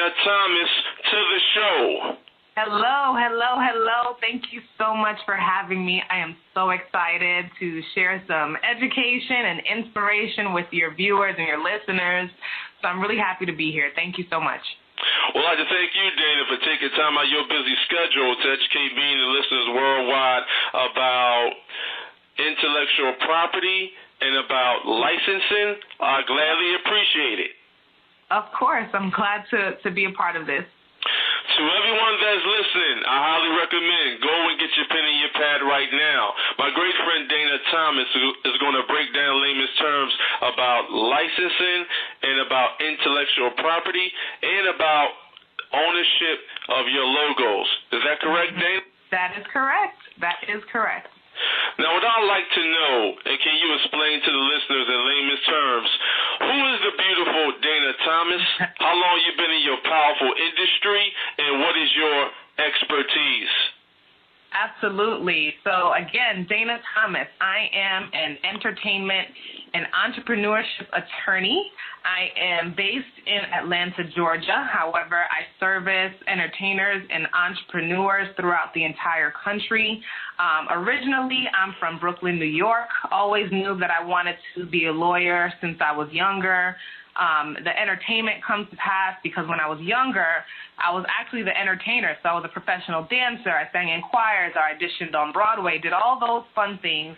Dayna Thomas to the show. Hello. Thank you so much for having me. I am so excited to share some education and inspiration with your viewers and your listeners. So I'm really happy to be here. Thank you so much. Well, I'd like to thank you, Dayna, for taking time out of your busy schedule to educate me and the listeners worldwide about intellectual property and about licensing. I gladly appreciate it. Of course. I'm glad to be a part of this. To everyone that's listening, I highly recommend go and get your pen and your pad right now. My great friend Dayna Thomas is going to break down layman's terms about licensing and about intellectual property and about ownership of your logos. Is that correct, Dayna? That is correct. Now, what I'd like to know, and can you explain to the listeners in layman's terms, who is the beautiful Dayna Thomas? How long you been in your powerful industry, and what is your expertise? Absolutely. So, again, Dayna Thomas. I am an entertainment and entrepreneurship attorney. I am based in Atlanta, Georgia. However, I service entertainers and entrepreneurs throughout the entire country. Originally, I'm from Brooklyn, New York. Always knew that I wanted to be a lawyer since I was younger. The entertainment comes to pass because when I was younger, I was actually the entertainer. So I was a professional dancer. I sang in choirs. I auditioned on Broadway, did all those fun things.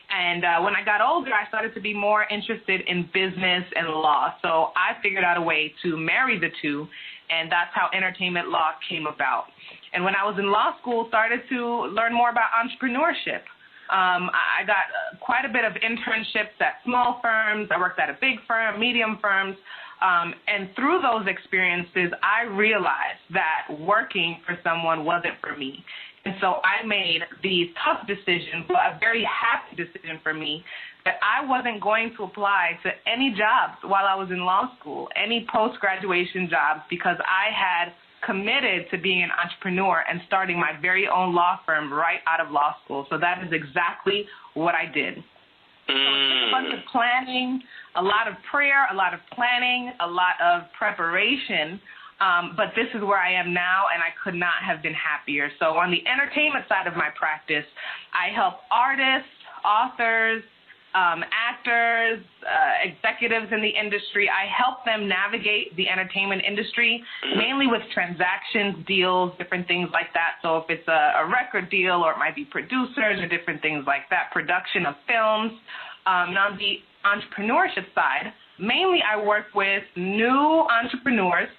And when I got older, I started to be more interested in business and law. So I figured out a way to marry the two, and that's how entertainment law came about. And when I was in law school, started to learn more about entrepreneurship. I got quite a bit of internships at small firms. I worked at a big firm, medium firms. And through those experiences, I realized that working for someone wasn't for me. And so I made the tough decision, but a very happy decision for me, that I wasn't going to apply to any jobs while I was in law school, any post-graduation jobs, because I had committed to being an entrepreneur and starting my very own law firm right out of law school. So that is exactly what I did. So it's a bunch of planning, a lot of prayer, a lot of planning, a lot of preparation. But this is where I am now, and I could not have been happier. So on the entertainment side of my practice, I help artists, authors, actors, executives in the industry. I help them navigate the entertainment industry, mainly with transactions, deals, different things like that. So if it's a record deal, or it might be producers or different things like that, production of films. And on the entrepreneurship side, mainly I work with new entrepreneurs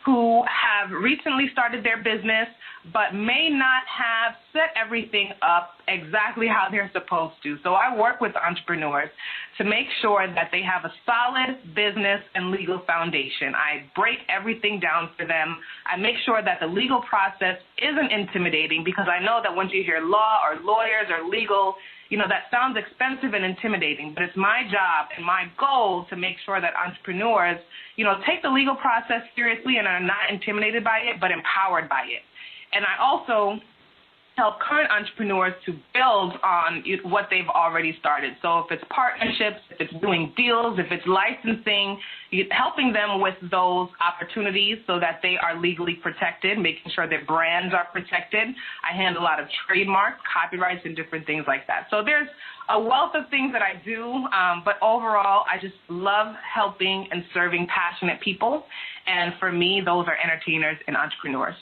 who have recently started their business but may not have set everything up exactly how they're supposed to. So I work with entrepreneurs to make sure that they have a solid business and legal foundation. I break everything down for them. I make sure that the legal process isn't intimidating, because I know that once you hear law or lawyers or legal, that sounds expensive and intimidating, but it's my job and my goal to make sure that entrepreneurs, take the legal process seriously and are not intimidated by it, but empowered by it. And I also help current entrepreneurs to build on what they've already started. So if it's partnerships, if it's doing deals, if it's licensing, helping them with those opportunities so that they are legally protected, making sure their brands are protected. I handle a lot of trademarks, copyrights, and different things like that. So there's a wealth of things that I do, but overall, I just love helping and serving passionate people. And for me, those are entertainers and entrepreneurs.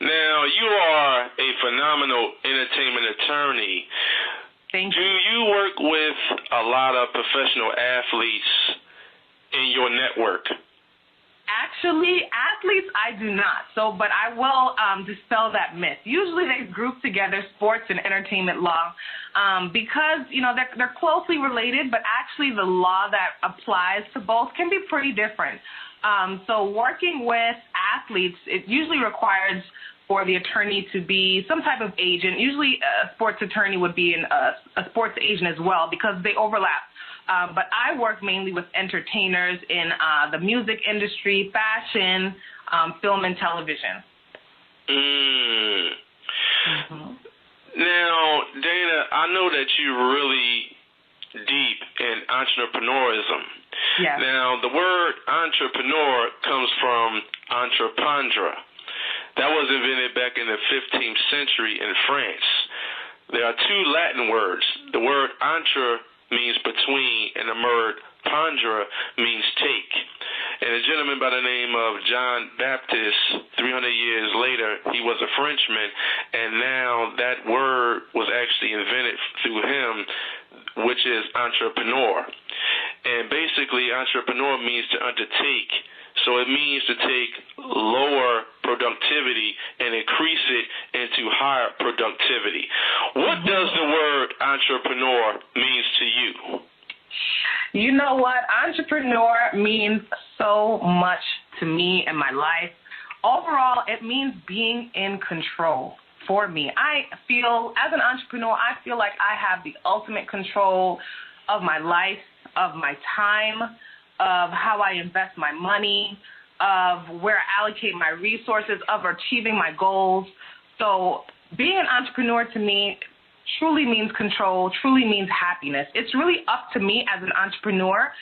Now, you are a phenomenal entertainment attorney. Thank you. Do you work with a lot of professional athletes in your network? Actually, athletes, I do not. But I will dispel that myth. Usually they group together sports and entertainment law because, they're closely related, but actually the law that applies to both can be pretty different. So working with athletes, it usually requires for the attorney to be some type of agent. Usually a sports attorney would be a sports agent as well, because they overlap. But I work mainly with entertainers in the music industry, fashion, film, and television. Now, Dayna, I know that you're really deep in entrepreneurism. Yes. Now, the word entrepreneur comes from entreprendre. That was invented back in the 15th century in France. There are two Latin words. The word entre means between, and the word pondre means take. And a gentleman by the name of John Baptist, 300 years later, he was a Frenchman, and now that word was actually invented through him, which is entrepreneur. And basically, entrepreneur means to undertake. So it means to take lower productivity and increase it into higher productivity. What does the word entrepreneur means to you? You know what? Entrepreneur means so much to me and my life. Overall, it means being in control for me. I feel, as an entrepreneur, I feel like I have the ultimate control of my life, of my time, of how I invest my money, of where I allocate my resources, of achieving my goals. So being an entrepreneur to me truly means control, truly means happiness. It's really up to me as an entrepreneur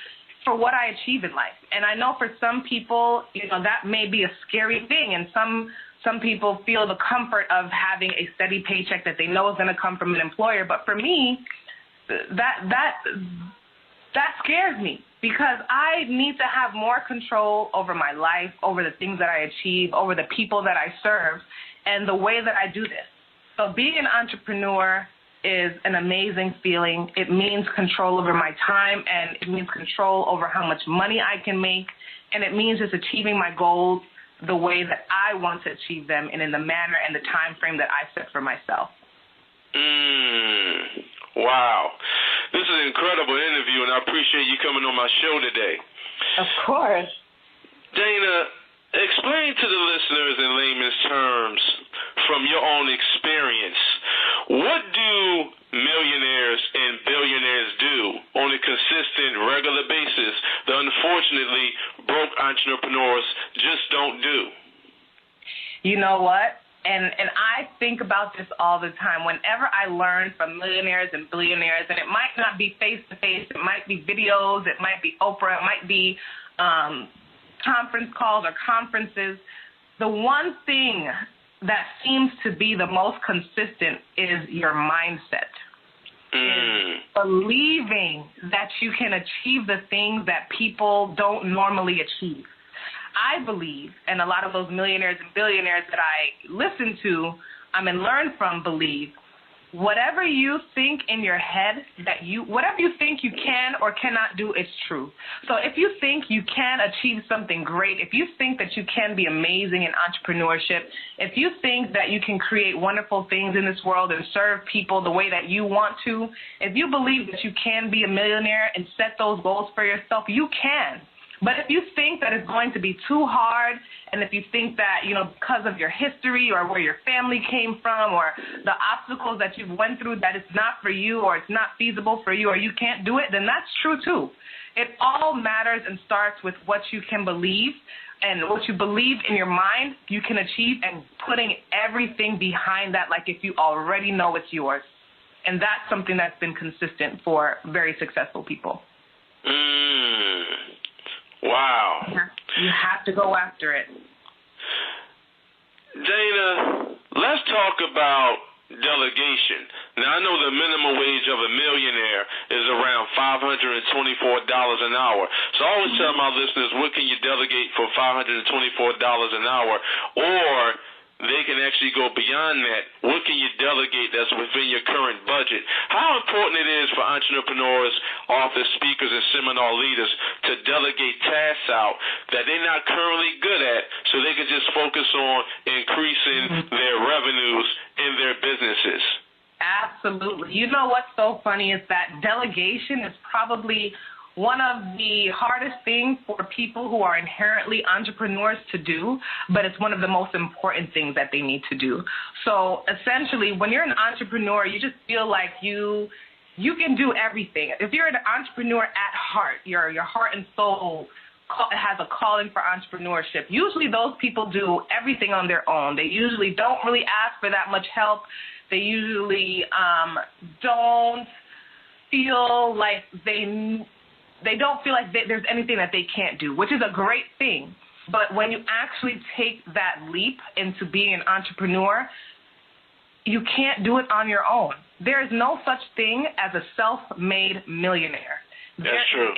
for what I achieve in life. And I know for some people, that may be a scary thing, and some people feel the comfort of having a steady paycheck that they know is going to come from an employer. But for me, that scares me, because I need to have more control over my life, over the things that I achieve, over the people that I serve, and the way that I do this. So being an entrepreneur is an amazing feeling. It means control over my time, and it means control over how much money I can make, and it means just achieving my goals the way that I want to achieve them and in the manner and the time frame that I set for myself. Wow. This is an incredible interview, and I appreciate you coming on my show today. Of course. Dayna, explain to the listeners in layman's terms, from your own experience, what do millionaires and billionaires do on a consistent, regular basis that unfortunately broke entrepreneurs just don't do? You know what? And I think about this all the time. Whenever I learn from millionaires and billionaires, and it might not be face-to-face, it might be videos, it might be Oprah, it might be conference calls or conferences, the one thing that seems to be the most consistent is your mindset. Is believing that you can achieve the things that people don't normally achieve. I believe, and a lot of those millionaires and billionaires that I listen to and learn from believe, whatever you think in your head whatever you think you can or cannot do is true. So if you think you can achieve something great, if you think that you can be amazing in entrepreneurship, if you think that you can create wonderful things in this world and serve people the way that you want to, if you believe that you can be a millionaire and set those goals for yourself, you can. But if you think that it's going to be too hard, and if you think that, because of your history or where your family came from or the obstacles that you've went through, that it's not for you or it's not feasible for you or you can't do it, then that's true too. It all matters and starts with what you can believe, and what you believe in your mind you can achieve, and putting everything behind that like if you already know it's yours. And that's something that's been consistent for very successful people. Wow. You have to go after it. Dayna, let's talk about delegation. Now, I know the minimum wage of a millionaire is around $524 an hour. So I always tell my listeners, what can you delegate for $524 an hour? Or they can actually go beyond that. What can you delegate that's within your current budget? How important it is for entrepreneurs, authors, speakers, and seminar leaders to delegate tasks out that they're not currently good at, so they can just focus on increasing their revenues in their businesses. Absolutely. You know what's so funny is that delegation is probably one of the hardest things for people who are inherently entrepreneurs to do, but it's one of the most important things that they need to do. So essentially, when you're an entrepreneur, you just feel like you can do everything. If you're an entrepreneur at heart, your heart and soul has a calling for entrepreneurship. Usually those people do everything on their own. They usually don't really ask for that much help. They usually don't feel like they they don't feel like there's anything that they can't do, which is a great thing. But when you actually take that leap into being an entrepreneur, you can't do it on your own. There is no such thing as a self-made millionaire. That's true.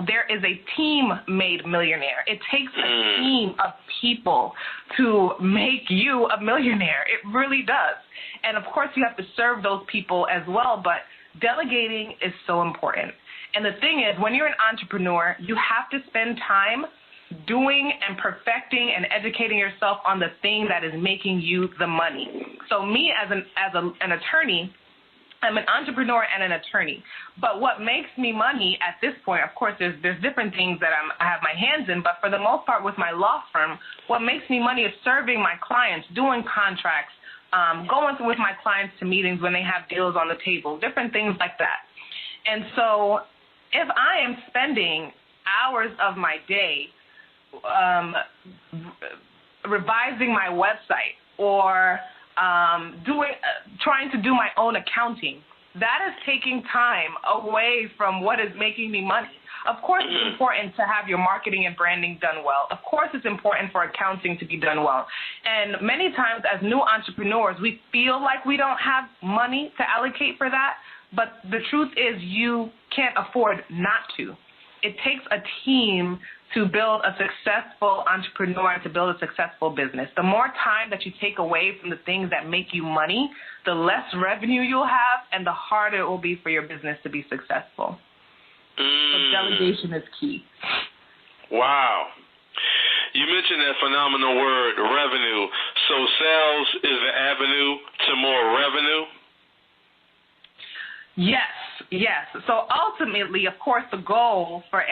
There is a team-made millionaire. It takes a team of people to make you a millionaire. It really does. And, of course, you have to serve those people as well, but delegating is so important. And the thing is, when you're an entrepreneur, you have to spend time doing and perfecting and educating yourself on the thing that is making you the money. So me as an attorney, I'm an entrepreneur and an attorney. But what makes me money at this point, of course, there's different things that I have my hands in, but for the most part with my law firm, what makes me money is serving my clients, doing contracts, going with my clients to meetings when they have deals on the table, different things like that. And so if I am spending hours of my day revising my website or trying to do my own accounting, that is taking time away from what is making me money. Of course, it's important to have your marketing and branding done well. Of course, it's important for accounting to be done well. And many times as new entrepreneurs, we feel like we don't have money to allocate for that, but the truth is you can't afford not to. It takes a team to build a successful entrepreneur and to build a successful business. The more time that you take away from the things that make you money, the less revenue you'll have and the harder it will be for your business to be successful. So delegation is key. Wow. You mentioned that phenomenal word, revenue. So sales is the avenue to more revenue? Yes. So ultimately, of course, the goal for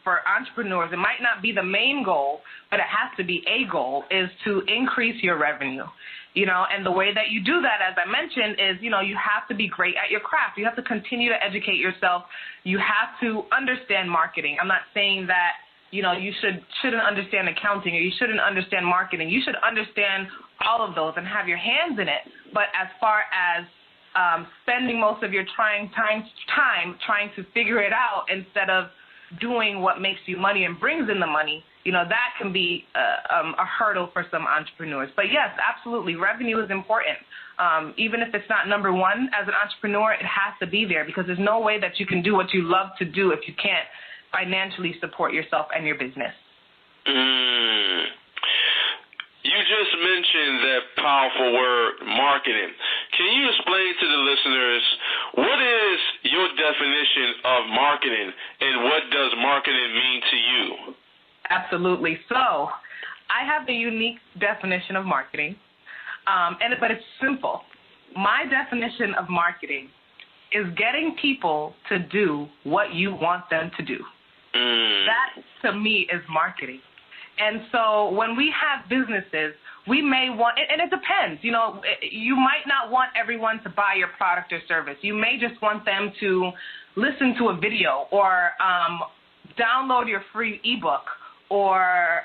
for entrepreneurs, it might not be the main goal, but it has to be a goal, is to increase your revenue. And the way that you do that, as I mentioned, is, you have to be great at your craft. You have to continue to educate yourself. You have to understand marketing. I'm not saying that, you shouldn't understand accounting or you shouldn't understand marketing. You should understand all of those and have your hands in it. But as far as spending most of your time trying to figure it out instead of doing what makes you money and brings in the money, that can be a hurdle for some entrepreneurs. But yes, absolutely, revenue is important. Even if it's not number one as an entrepreneur, it has to be there because there's no way that you can do what you love to do if you can't financially support yourself and your business. You just mentioned that powerful word, marketing. Can you explain to the listeners what is your definition of marketing and what does marketing mean to you? Absolutely. So I have a unique definition of marketing, but it's simple. My definition of marketing is getting people to do what you want them to do. That, to me, is marketing. And so when we have businesses, we may want, and it depends, you might not want everyone to buy your product or service. You may just want them to listen to a video or download your free ebook or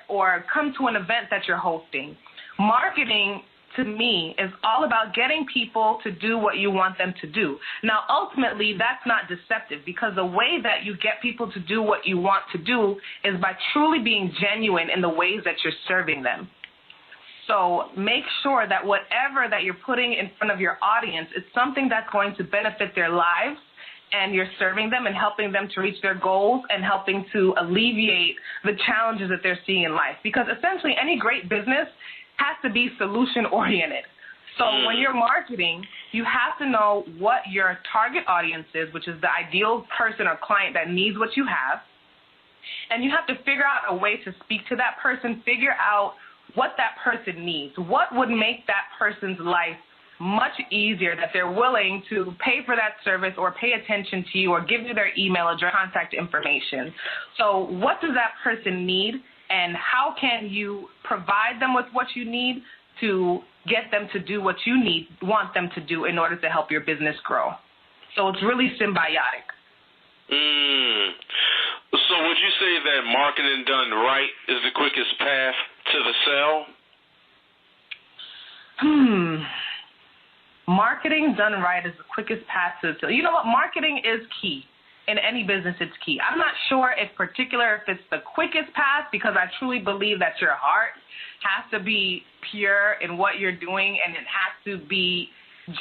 come to an event that you're hosting. Marketing, to me, is all about getting people to do what you want them to do. Now, ultimately, that's not deceptive because the way that you get people to do what you want to do is by truly being genuine in the ways that you're serving them. So make sure that whatever that you're putting in front of your audience is something that's going to benefit their lives, and you're serving them and helping them to reach their goals and helping to alleviate the challenges that they're seeing in life. Because essentially any great business has to be solution-oriented. So when you're marketing, you have to know what your target audience is, which is the ideal person or client that needs what you have. And you have to figure out a way to speak to that person, figure out what that person needs, what would make that person's life much easier, that they're willing to pay for that service or pay attention to you or give you their email address, contact information. So what does that person need, and how can you provide them with what you need to get them to do what you want them to do in order to help your business grow? So it's really symbiotic. So would you say that marketing done right is the quickest path to the sale? Marketing done right is the quickest path to the sale. You know what? Marketing is key. in any business, it's key. I'm not sure if it's the quickest path, because I truly believe that your heart has to be pure in what you're doing, and it has to be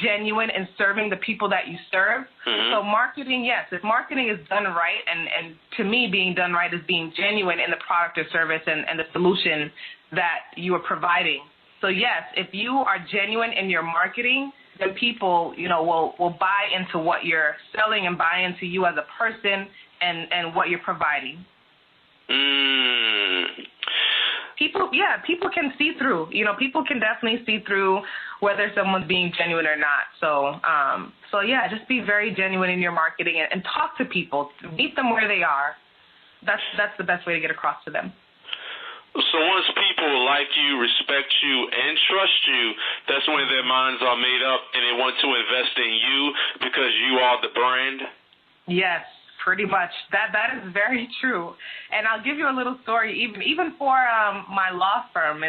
genuine in serving the people that you serve. So marketing, yes, if marketing is done right, and to me being done right is being genuine in the product or service and the solution that you are providing. So yes, if you are genuine in your marketing, then people, will buy into what you're selling and buy into you as a person and what you're providing. People can see through. People can definitely see through whether someone's being genuine or not. So yeah, just be very genuine in your marketing and talk to people. Meet them where they are. That's the best way to get across to them. So once people like you, respect you, and trust you, that's when their minds are made up and they want to invest in you because you are the brand? Yes, pretty much. That is very true. And I'll give you a little story. Even for my law firm,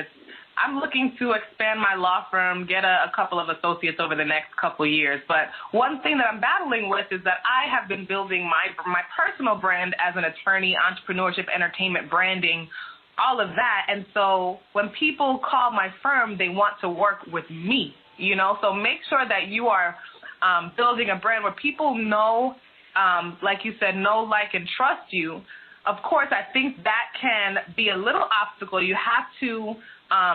I'm looking to expand my law firm, get a couple of associates over the next couple years. But one thing that I'm battling with is that I have been building my personal brand as an attorney, entrepreneurship, entertainment, branding, all of that. And so when people call my firm, they want to work with me, So make sure that you are building a brand where people know, like you said, know, like, and trust you. Of course, I think that can be a little obstacle. You have to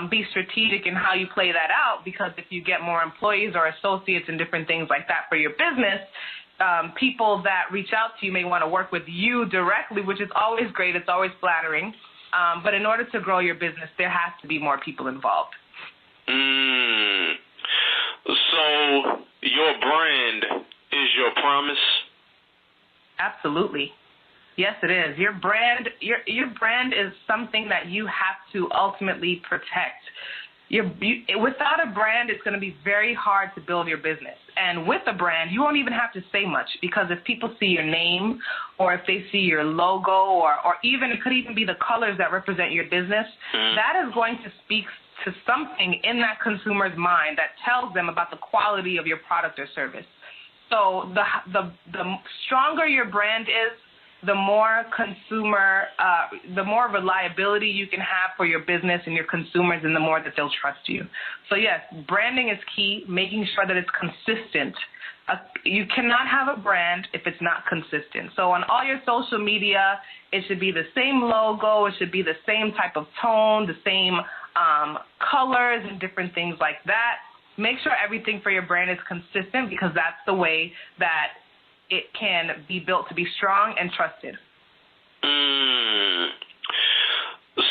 be strategic in how you play that out, because if you get more employees or associates and different things like that for your business, people that reach out to you may want to work with you directly, which is always great. It's always flattering. But in order to grow your business, there has to be more people involved. So your brand is your promise? Absolutely. Yes, it is. Your brand is something that you have to ultimately protect. Without a brand, it's going to be very hard to build your business. And with a brand, you won't even have to say much, because if people see your name, or if they see your logo, or even it could even be the colors that represent your business, that is going to speak to something in that consumer's mind that tells them about the quality of your product or service. So the stronger your brand is, the more the more reliability you can have for your business and your consumers, and the more that they'll trust you. So yes, branding is key, making sure that it's consistent. You cannot have a brand if it's not consistent. So on all your social media, it should be the same logo, it should be the same type of tone, the same colors and different things like that. Make sure everything for your brand is consistent, because that's the way that it can be built to be strong and trusted.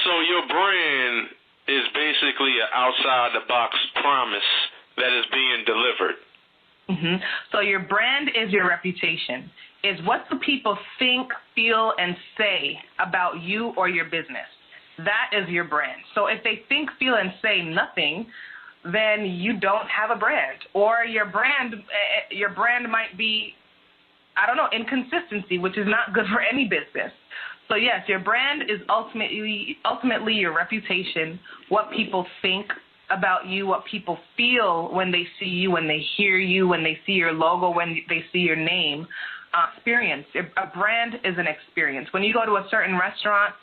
So your brand is basically an outside-the-box promise that is being delivered. So your brand is your reputation. Is what do people think, feel, and say about you or your business. That is your brand. So if they think, feel, and say nothing, then you don't have a brand. Or your brand might be, inconsistency, which is not good for any business. So yes, your brand is ultimately your reputation, what people think about you, what people feel when they see you, when they hear you, when they see your logo, when they see your name. Experience. A brand is an experience. When you go to a certain restaurant,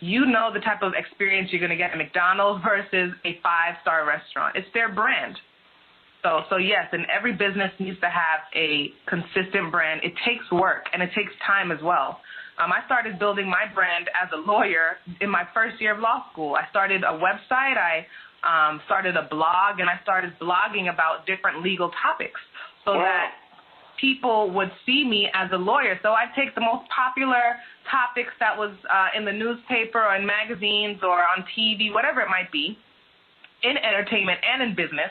you know the type of experience you're going to get at McDonald's versus a 5-star restaurant. It's their brand. So yes, and every business needs to have a consistent brand. It takes work, and it takes time as well. I started building my brand as a lawyer in my first year of law school. I started a website, I started a blog, and I started blogging about different legal topics so that people would see me as a lawyer. So I take the most popular topics that was in the newspaper or in magazines or on TV, whatever it might be, in entertainment and in business,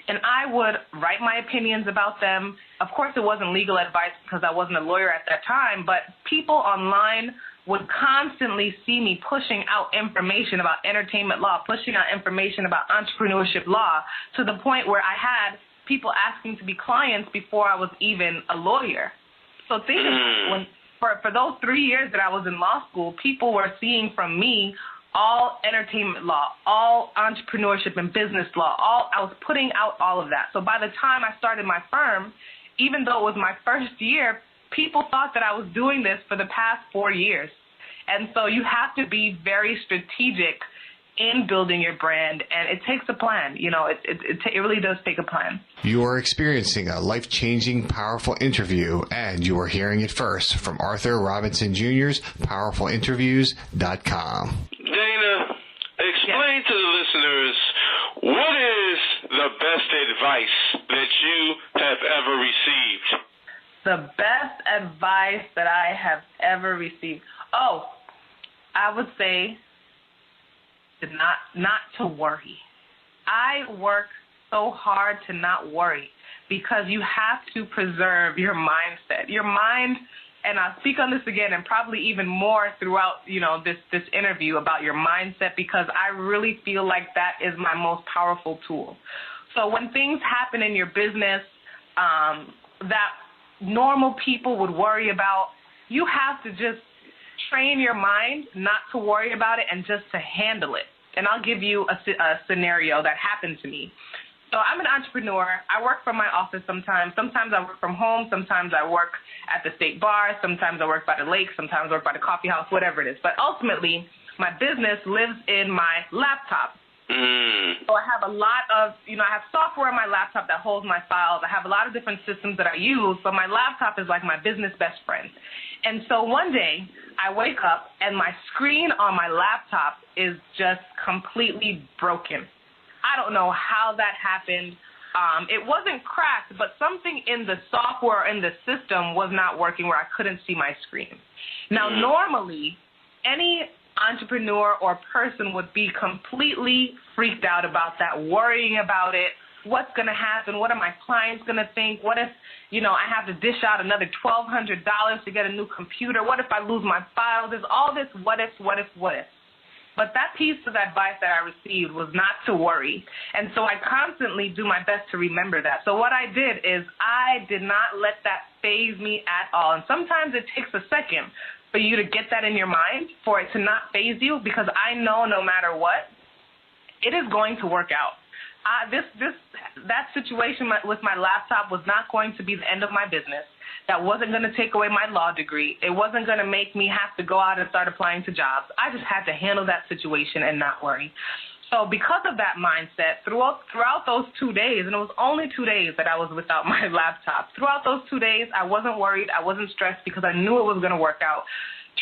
and I would write my opinions about them. Of course, it wasn't legal advice because I wasn't a lawyer at that time, but people online would constantly see me pushing out information about entertainment law, pushing out information about entrepreneurship law, to the point where I had people asking to be clients before I was even a lawyer. So think about for those 3 years that I was in law school, people were seeing from me all entertainment law, all entrepreneurship and business law, I was putting out all of that. So by the time I started my firm, even though it was my first year, people thought that I was doing this for the past 4 years. And so you have to be very strategic in building your brand, and it takes a plan. You know, it really does take a plan. You are experiencing a life-changing, powerful interview, and you are hearing it first from Arthur Robinson Jr.'s PowerfulInterviews.com. Dayna, explain to the listeners, what is the best advice that you have ever received? The best advice that I have ever received? Oh, I would say not to worry. I work so hard to not worry because you have to preserve your mindset. Your mind, and I'll speak on this again and probably even more throughout, you know, this interview about your mindset, because I really feel like that is my most powerful tool. So when things happen in your business that normal people would worry about, you have to just train your mind not to worry about it and just to handle it. And I'll give you a scenario that happened to me. So I'm an entrepreneur. I work from my office sometimes. Sometimes I work from home. Sometimes I work at the state bar. Sometimes I work by the lake. Sometimes I work by the coffee house, whatever it is. But ultimately, my business lives in my laptop. So I have a lot of, I have software on my laptop that holds my files. I have a lot of different systems that I use, but my laptop is like my business best friend. And so one day I wake up and my screen on my laptop is just completely broken. I don't know how that happened. It wasn't cracked, but something in the software in the system was not working where I couldn't see my screen. Now, normally, any entrepreneur or person would be completely freaked out about that, worrying about it. What's going to happen? What are my clients going to think? What if, I have to dish out another $1,200 to get a new computer? What if I lose my files? There's all this what if. But that piece of advice that I received was not to worry. And so I constantly do my best to remember that. So what I did is I did not let that faze me at all. And sometimes it takes a second for you to get that in your mind, for it to not faze you, because I know no matter what, it is going to work out. That situation with my laptop was not going to be the end of my business. That wasn't going to take away my law degree. It wasn't going to make me have to go out and start applying to jobs. I just had to handle that situation and not worry. So because of that mindset, throughout those 2 days, and it was only 2 days that I was without my laptop, throughout those 2 days, I wasn't worried. I wasn't stressed because I knew it was going to work out.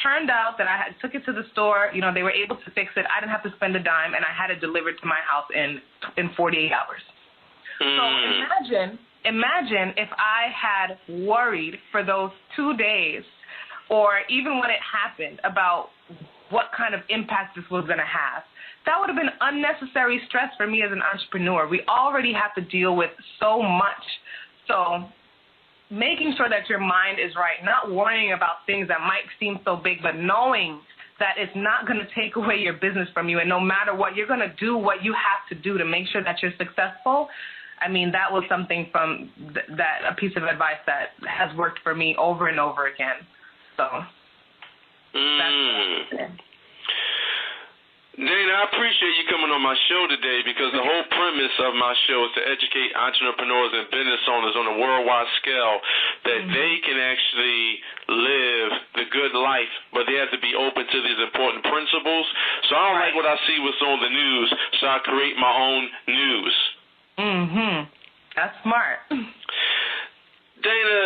Turned out that I took it to the store. They were able to fix it. I didn't have to spend a dime, and I had it delivered to my house in 48 hours. So imagine if I had worried for those 2 days, or even when it happened, about what kind of impact this was going to have. That would have been unnecessary stress for me as an entrepreneur. We already have to deal with so much. So making sure that your mind is right, not worrying about things that might seem so big, but knowing that it's not going to take away your business from you, and no matter what, you're going to do what you have to do to make sure that you're successful. I mean, that was something from a piece of advice that has worked for me over and over again. So that's Dayna, I appreciate you coming on my show today, because the whole premise of my show is to educate entrepreneurs and business owners on a worldwide scale that they can actually live the good life, but they have to be open to these important principles. So I don't like what I see what's on the news, so I create my own news. That's smart. Dayna,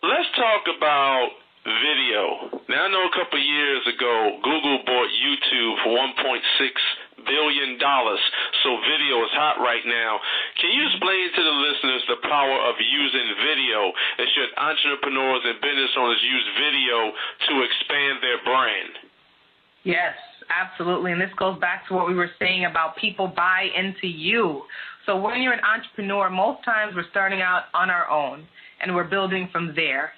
let's talk about video. Now, I know a couple of years ago, Google bought YouTube for $1.6 billion, so video is hot right now. Can you explain to the listeners the power of using video, and should entrepreneurs and business owners use video to expand their brand? Yes, absolutely, and this goes back to what we were saying about people buy into you. So when you're an entrepreneur, most times we're starting out on our own, and we're building from there.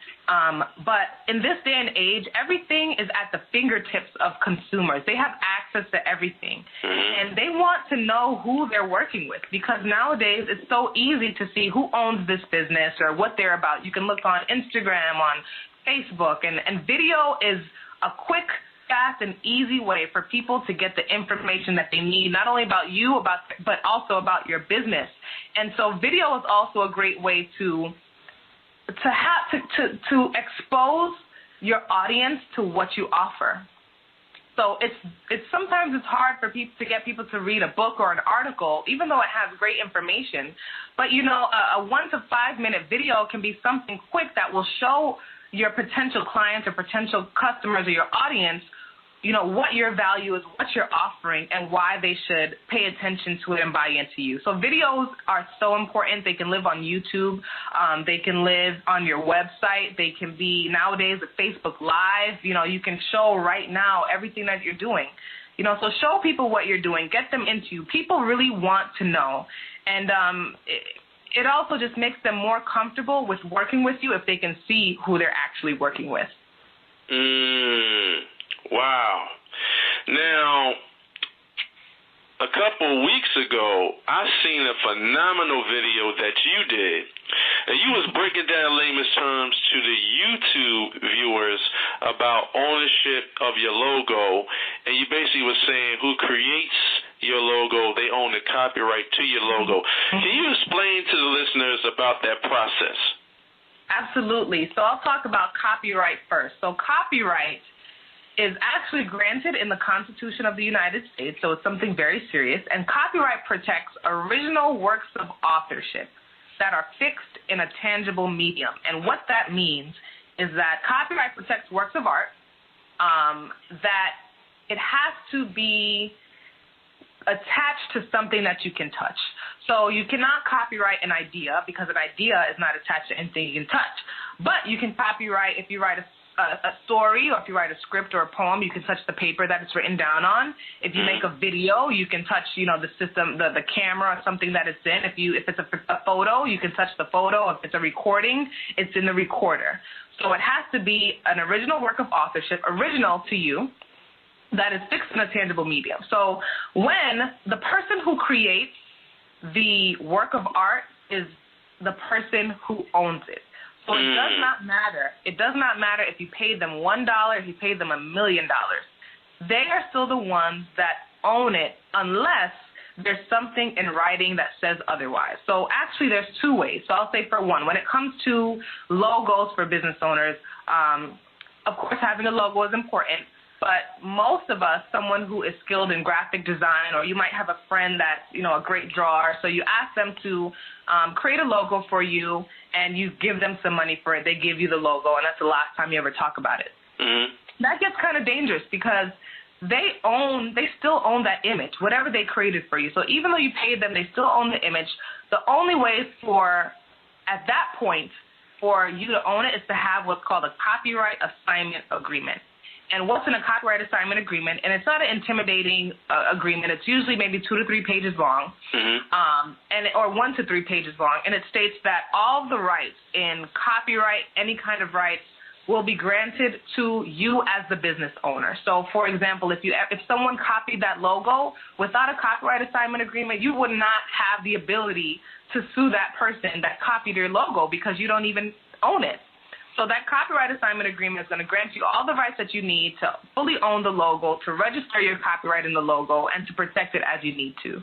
But in this day and age, everything is at the fingertips of consumers. They have access to everything. And they want to know who they're working with, because nowadays it's so easy to see who owns this business or what they're about. You can look on Instagram, on Facebook, and video is a quick, fast, and easy way for people to get the information that they need, not only about you, but also about your business. And so video is also a great way to to expose your audience to what you offer. So it's sometimes it's hard for people to get people to read a book or an article, even though it has great information. But a 1 to 5 minute video can be something quick that will show your potential clients or potential customers or your audience, what your value is, what you're offering, and why they should pay attention to it and buy into you. So videos are so important. They can live on YouTube. They can live on your website. They can be, nowadays, a Facebook Live. You can show right now everything that you're doing. So show people what you're doing. Get them into you. People really want to know. And it also just makes them more comfortable with working with you if they can see who they're actually working with. Wow. Now, a couple weeks ago, I seen a phenomenal video that you did. And you was breaking down layman's terms to the YouTube viewers about ownership of your logo. And you basically was saying who creates your logo, they own the copyright to your logo. Can you explain to the listeners about that process? Absolutely. So I'll talk about copyright first. So copyright is actually granted in the Constitution of the United States, so it's something very serious. And copyright protects original works of authorship that are fixed in a tangible medium. And what that means is that copyright protects works of art, that it has to be attached to something that you can touch. So you cannot copyright an idea because an idea is not attached to anything you can touch. But you can copyright if you write a story, or if you write a script or a poem, you can touch the paper that it's written down on. If you make a video, you can touch, the system, the camera or something that it's in. If it's a photo, you can touch the photo. If it's a recording, it's in the recorder. So it has to be an original work of authorship, original to you, that is fixed in a tangible medium. So when the person who creates the work of art is the person who owns it. So it does not matter. It does not matter if you paid them $1, if you paid them $1 million. They are still the ones that own it unless there's something in writing that says otherwise. So actually there's two ways. So I'll say for one, when it comes to logos for business owners, of course having a logo is important. But most of us, someone who is skilled in graphic design, or you might have a friend that's, a great drawer, so you ask them to create a logo for you, and you give them some money for it. They give you the logo, and that's the last time you ever talk about it. That gets kind of dangerous because they still own that image, whatever they created for you. So even though you paid them, they still own the image. The only way at that point, for you to own it is to have what's called a copyright assignment agreement. And what's in a copyright assignment agreement, and it's not an intimidating agreement. It's usually maybe 2 to 3 pages long, or 1 to 3 pages long, and it states that all the rights in copyright, any kind of rights, will be granted to you as the business owner. So, for example, if someone copied that logo without a copyright assignment agreement, you would not have the ability to sue that person that copied your logo because you don't even own it. So that copyright assignment agreement is going to grant you all the rights that you need to fully own the logo, to register your copyright in the logo, and to protect it as you need to.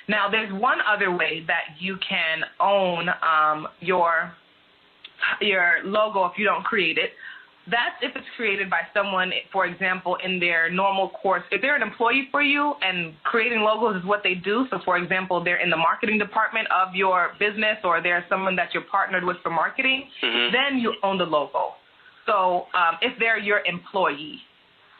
Now, there's one other way that you can own your logo if you don't create it. That's if it's created by someone, for example, in their normal course. If they're an employee for you and creating logos is what they do, so, for example, they're in the marketing department of your business, or they're someone that you're partnered with for marketing, then you own the logo. So if they're your employee.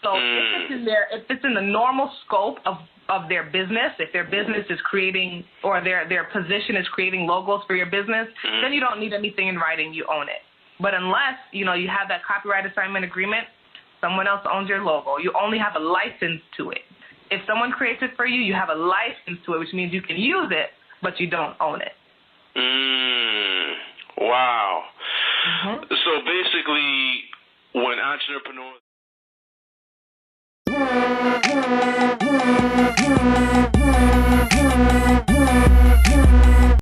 So if it's in the normal scope of their business, if their business is creating, or their position is creating logos for your business, then you don't need anything in writing. You own it. But unless, you have that copyright assignment agreement, someone else owns your logo. You only have a license to it. If someone creates it for you, you have a license to it, which means you can use it, but you don't own it. Wow. So basically, when entrepreneurs...